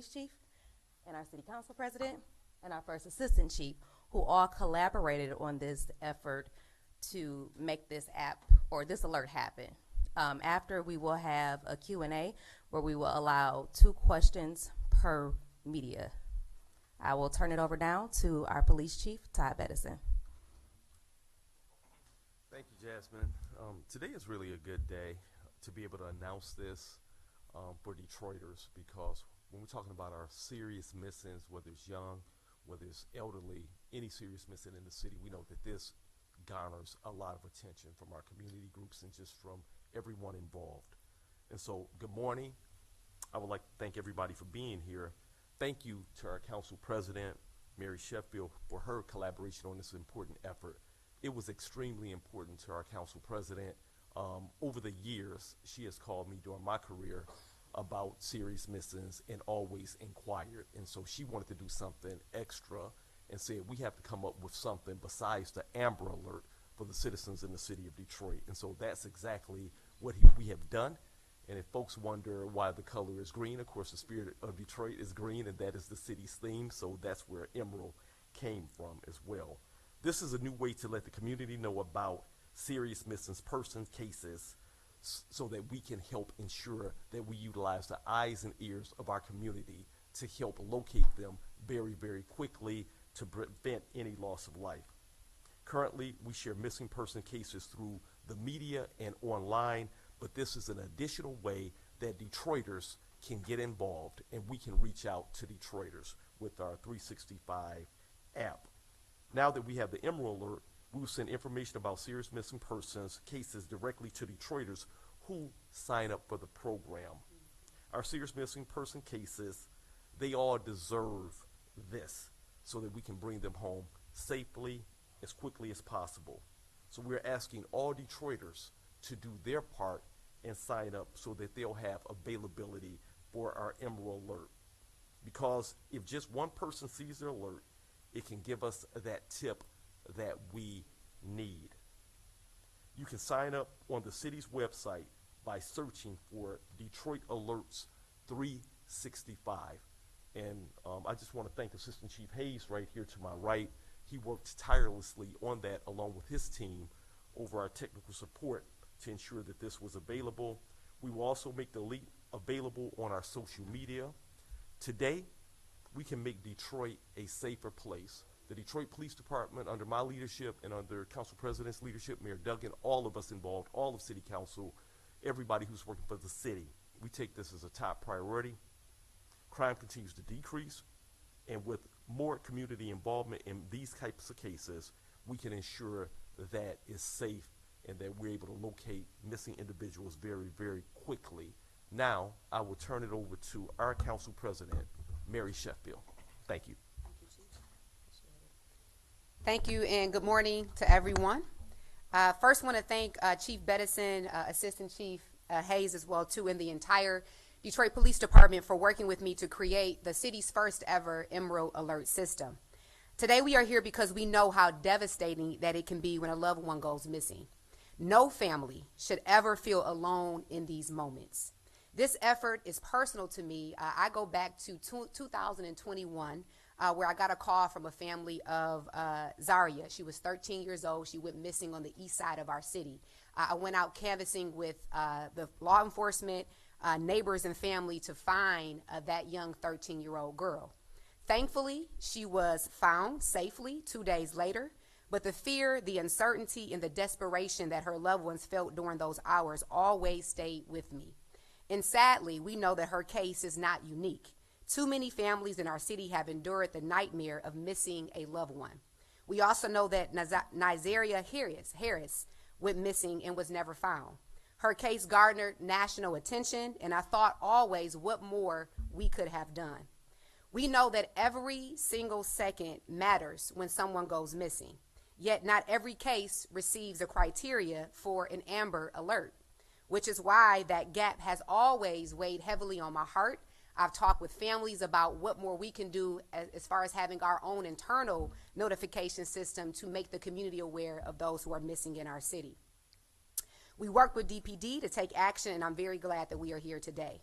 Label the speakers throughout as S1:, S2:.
S1: police chief and our city council president and our first assistant chief, who all collaborated on this effort to make this app or this alert happen. After, we will have a Q&A where we will allow 2 questions per media. I will turn it over now to our police chief, Todd Bettison.
S2: Thank you, Jasmine. Today is really a good day to be able to announce this for Detroiters, because when we're talking about our serious missings, whether it's young, whether it's elderly, any serious missing in the city, we know that this garners a lot of attention from our community groups and just from everyone involved. And so, good morning. I would like to thank everybody for being here. Thank you to our council president, Mary Sheffield, for her collaboration on this important effort. It was extremely important to our council president. Over the years, she has called me during my career about serious missings and always inquired. And so she wanted to do something extra and said, we have to come up with something besides the Amber Alert for the citizens in the city of Detroit. And so that's exactly what we have done. And if folks wonder why the color is green, of course, the spirit of Detroit is green, and that is the city's theme. So that's where emerald came from as well. This is a new way to let the community know about serious missing persons cases so that we can help ensure that we utilize the eyes and ears of our community to help locate them very, very quickly to prevent any loss of life. Currently, we share missing person cases through the media and online, but this is an additional way that Detroiters can get involved, and we can reach out to Detroiters with our 365 app. Now that we have the Emerald Alert, we will send information about serious missing persons cases directly to Detroiters who sign up for the program. Our serious missing person cases, they all deserve this so that we can bring them home safely as quickly as possible. So we're asking all Detroiters to do their part and sign up so that they'll have availability for our Emerald Alert. Because if just one person sees their alert, it can give us that tip that we need. You can sign up on the city's website by searching for Detroit Alerts 365. And I just want to thank Assistant Chief Hayes right here to my right. He worked tirelessly on that along with his team over our technical support to ensure that this was available. We will also make the link available on our social media. Today, we can make Detroit a safer place. The Detroit Police Department, under my leadership and under Council President's leadership, Mayor Duggan, all of us involved, all of City Council, everybody who's working for the city, we take this as a top priority. Crime continues to decrease, and with more community involvement in these types of cases, we can ensure that it's safe and that we're able to locate missing individuals very, very quickly. Now, I will turn it over to our Council President, Mary Sheffield. Thank you.
S3: Thank you, and good morning to everyone. First, want to thank Chief Bettison, Assistant Chief Hayes as well, too, and the entire Detroit Police Department for working with me to create the city's first ever Emerald Alert system. Today, we are here because we know how devastating that it can be when a loved one goes missing. No family should ever feel alone in these moments. This effort is personal to me. I go back to 2021, where I got a call from a family of Zaria. She was 13 years old. She went missing on the east side of our city. I went out canvassing with the law enforcement, neighbors, and family to find that young 13-year-old girl. Thankfully, she was found safely 2 days later, but the fear, the uncertainty, and the desperation that her loved ones felt during those hours always stayed with me. And sadly, we know that her case is not unique. Too many families in our city have endured the nightmare of missing a loved one. We also know that Nizaria Harris went missing and was never found. Her case garnered national attention, and I thought always what more we could have done. We know that every single second matters when someone goes missing, yet not every case receives a criteria for an Amber Alert, which is why that gap has always weighed heavily on my heart. I've talked with families about what more we can do as far as having our own internal notification system to make the community aware of those who are missing in our city. We worked with DPD to take action, and I'm very glad that we are here today.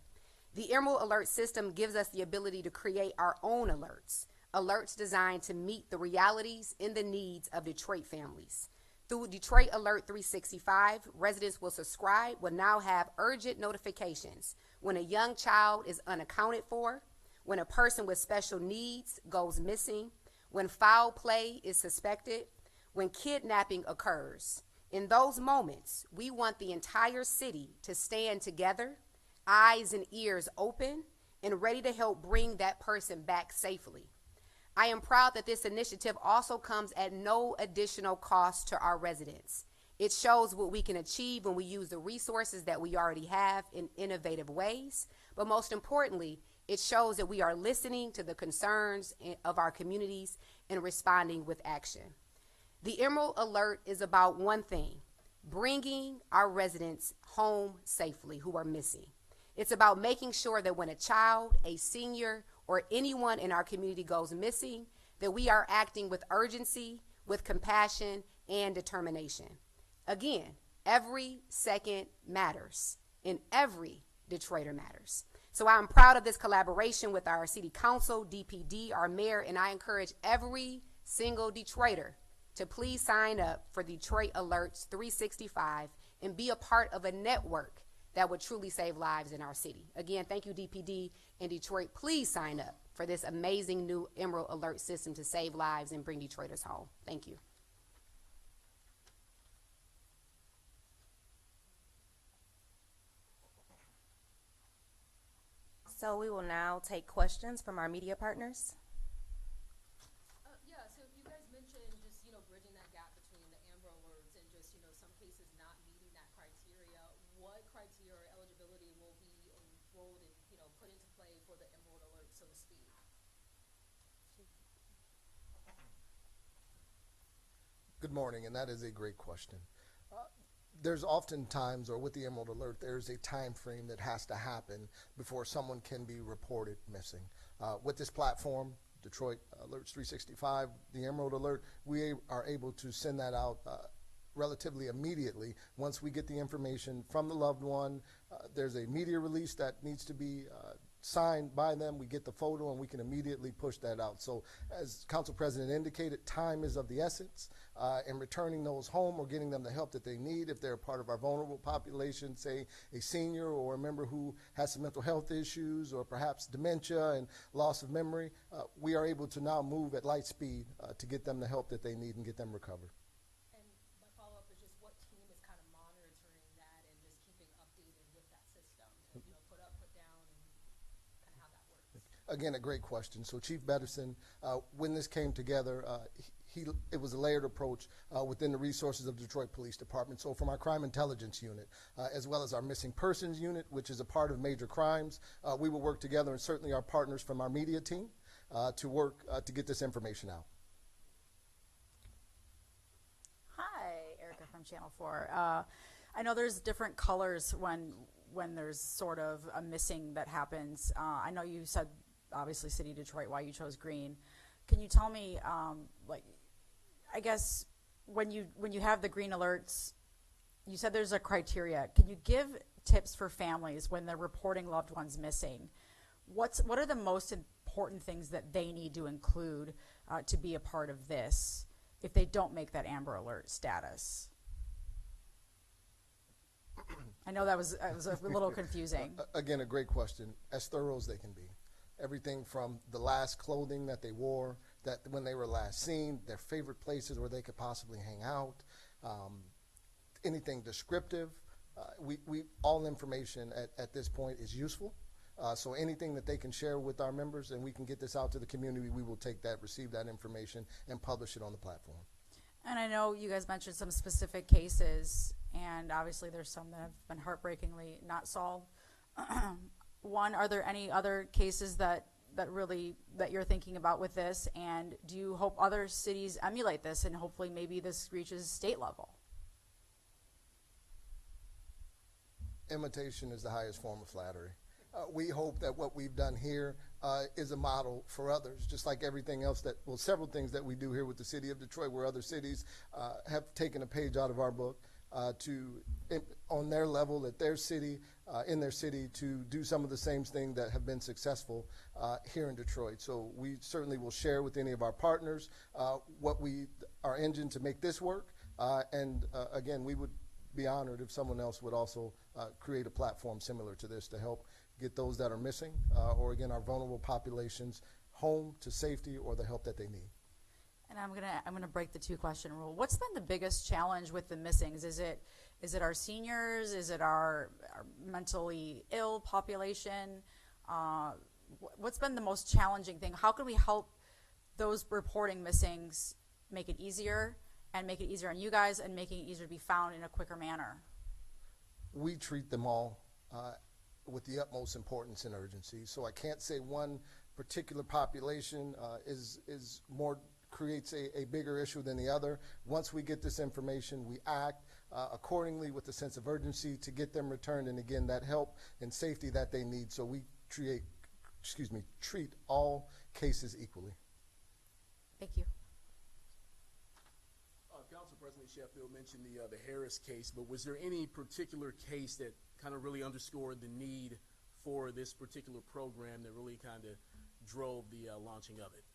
S3: The Emerald Alert system gives us the ability to create our own alerts designed to meet the realities and the needs of Detroit families. Through Detroit Alert 365, residents will now have urgent notifications when a young child is unaccounted for, when a person with special needs goes missing, when foul play is suspected, when kidnapping occurs. In those moments, we want the entire city to stand together, eyes and ears open, and ready to help bring that person back safely. I am proud that this initiative also comes at no additional cost to our residents. It shows what we can achieve when we use the resources that we already have in innovative ways, but most importantly, it shows that we are listening to the concerns of our communities and responding with action. The Emerald Alert is about one thing: bringing our residents home safely who are missing. It's about making sure that when a child, a senior, or anyone in our community goes missing, that we are acting with urgency, with compassion, and determination. Again, every second matters, and every Detroiter matters. So I'm proud of this collaboration with our City Council, DPD, our mayor, and I encourage every single Detroiter to please sign up for Detroit Alerts 365 and be a part of a network that would truly save lives in our city. Again, thank you, DPD and Detroit. Please sign up for this amazing new Emerald Alert system to save lives and bring Detroiters home. Thank you.
S1: So we will now take questions from our media partners.
S4: Yeah, so you guys mentioned just, bridging that gap between the Amber Alerts and just, some cases not meeting that criteria. What criteria or eligibility will be enrolled and, put into play for the Emerald Alert, so to speak?
S5: Good morning, and that is a great question. There's often times, or with the Emerald Alert, there's a time frame that has to happen before someone can be reported missing. With this platform, Detroit Alerts 365, the Emerald Alert, we are able to send that out relatively immediately. Once we get the information from the loved one, there's a media release that needs to be signed by them. We get the photo and we can immediately push that out. So as Council President indicated, time is of the essence in returning those home or getting them the help that they need. If they're part of our vulnerable population, say a senior or a member who has some mental health issues or perhaps dementia and loss of memory, we are able to now move at light speed to get them the help that they need and get them recovered.
S4: And my follow-up is just what team is kind of monitoring that and just keeping updated with that system to, put up, put down, and kind of how that works?
S5: Again, a great question. So Chief Bedison, when this came together, it was a layered approach within the resources of the Detroit Police Department. So from our crime intelligence unit, as well as our missing persons unit, which is a part of major crimes, we will work together, and certainly our partners from our media team to work to get this information out.
S6: Hi, Erica from Channel 4. I know there's different colors when there's sort of a missing that happens. I know you said, obviously, City of Detroit, why you chose green. Can you tell me, I guess when you have the green alerts, you said there's a criteria. Can you give tips for families when they're reporting loved ones missing? What are the most important things that they need to include to be a part of this if they don't make that Amber Alert status? I know that was a little confusing.
S5: Again, a great question. As thorough as they can be. Everything from the last clothing that they wore, that when they were last seen, their favorite places where they could possibly hang out, anything descriptive. All information at this point is useful. So anything that they can share with our members and we can get this out to the community, we will take that, receive that information, and publish it on the platform.
S6: And I know you guys mentioned some specific cases, and obviously there's some that have been heartbreakingly not solved. One, are there any other cases that you're thinking about with this, and do you hope other cities emulate this and hopefully maybe this reaches state level?
S5: Imitation is the highest form of flattery. We hope that what we've done here is a model for others, just like everything else several things that we do here with the City of Detroit, where other cities have taken a page out of our book. on their level, at their city, in their city, to do some of the same things that have been successful here in Detroit. So we certainly will share with any of our partners our engine to make this work. Again, we would be honored if someone else would also create a platform similar to this to help get those that are missing, or again, our vulnerable populations home to safety or the help that they need.
S6: And I'm gonna break the 2-question rule. What's been the biggest challenge with the missings? Is it our seniors? Is it our mentally ill population? What's been the most challenging thing? How can we help those reporting missings make it easier, and make it easier on you guys, and making it easier to be found in a quicker manner?
S5: We treat them all with the utmost importance and urgency. So I can't say one particular population creates a bigger issue than the other. Once we get this information, we act accordingly with a sense of urgency to get them returned, and again, that help and safety that they need. So we treat all cases equally.
S6: Thank you.
S7: Council President Sheffield mentioned the Harris case, but was there any particular case that kind of really underscored the need for this particular program that really kind of drove the launching of it?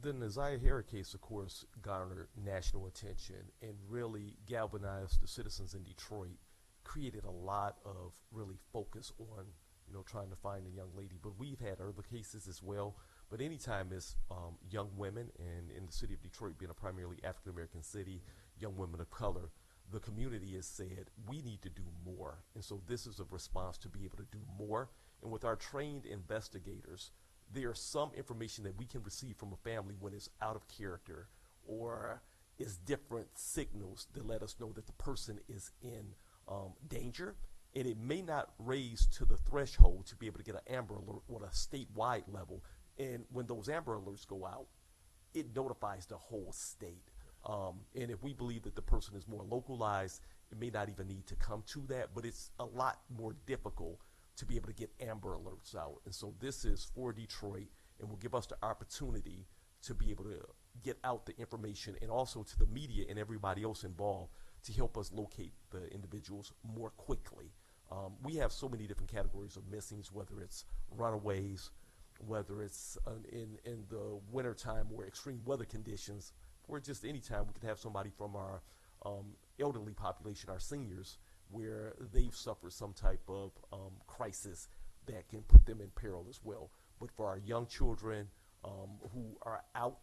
S2: The Naziah Harris case, of course, garnered national attention and really galvanized the citizens in Detroit, created a lot of really focus on, trying to find a young lady. But we've had other cases as well. But anytime it's young women, and in the city of Detroit being a primarily African-American city, young women of color, the community has said, we need to do more. And so this is a response to be able to do more. And with our trained investigators, there's some information that we can receive from a family when it's out of character or is different signals that let us know that the person is in danger. And it may not raise to the threshold to be able to get an Amber Alert on a statewide level. And when those Amber Alerts go out, it notifies the whole state. And if we believe that the person is more localized, it may not even need to come to that, but it's a lot more difficult to be able to get Amber Alerts out. And so this is for Detroit, and will give us the opportunity to be able to get out the information, and also to the media and everybody else involved to help us locate the individuals more quickly. We have so many different categories of missings, whether it's runaways, whether it's in the wintertime or extreme weather conditions, or just any time we could have somebody from our elderly population, our seniors, where they've suffered some type of crisis that can put them in peril as well. But for our young children who are out,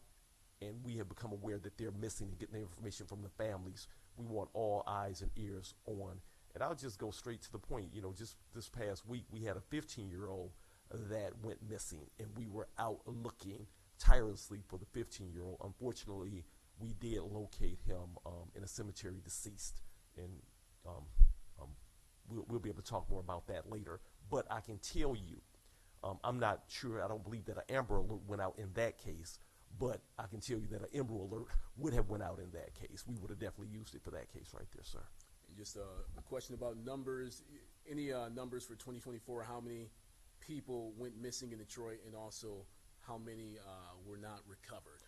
S2: and we have become aware that they're missing, and getting the information from the families, we want all eyes and ears on. And I'll just go straight to the point. Just this past week, we had a 15-year-old that went missing, and we were out looking tirelessly for the 15-year-old. Unfortunately, we did locate him in a cemetery deceased, and we'll be able to talk more about that later. But I can tell you, I'm not sure, I don't believe that an Amber Alert went out in that case, but I can tell you that an Amber Alert would have went out in that case. We would have definitely used it for that case right there, sir.
S7: Just a question about numbers. Any numbers for 2024, how many people went missing in Detroit, and also how many were not recovered?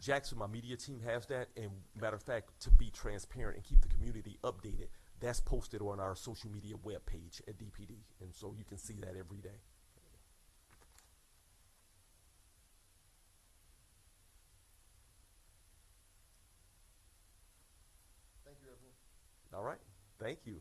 S2: Jackson, my media team, has that, and matter of fact, to be transparent and keep the community updated, that's posted on our social media webpage at DPD, and so you can see that every day.
S5: Thank you, everyone.
S2: All right, thank you.